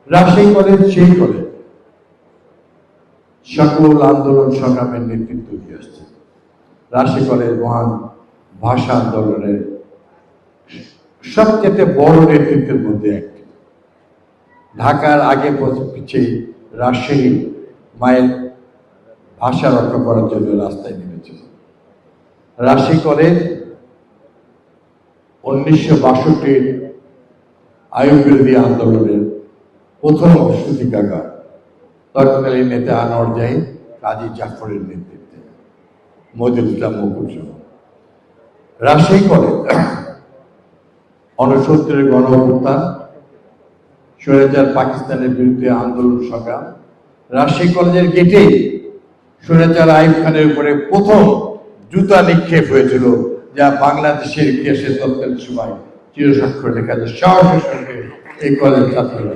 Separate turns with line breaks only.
Rajshahi college সেই college সকল আন্দোলন সংগ্রামের নেতৃত্ব দিয়ে আসছে। রাজশাহী কলেজ মহান ভাষা আন্দোলনের সবচেয়ে বড় নেতৃত্বের মধ্যে একটি। ঢাকার আগে পিছিয়ে রাজশাহী মায়ের ভাষা রক্ষা করার জন্য রাস্তায় নেমেছিল। রাজশাহী কলেজ 1962 আইয়ুব বিরোধী আন্দোলনের প্রথম সূতিকাগার, তৎকালীন নেতা আনোয়ার জাহিদ, কাজী জাফরের নেতৃত্বে মজিদুল ইসলাম মুকুল সহ। রাজশাহী কলেজ 69 গণঅভ্যুত্থান, স্বৈরাচার পাকিস্তানের বিরুদ্ধে আন্দোলন সংগ্রাম। রাজশাহী কলেজের গেটে স্বৈরাচার আইয়ুব খানের উপরে প্রথম জুতা নিক্ষেপ হয়েছিল, যা বাংলাদেশের ইতিহাসে তৎকালীন সময় চিরস্বাক্ষর লেখা আছে। সাহসের সঙ্গে এই কলেজ ছাত্ররা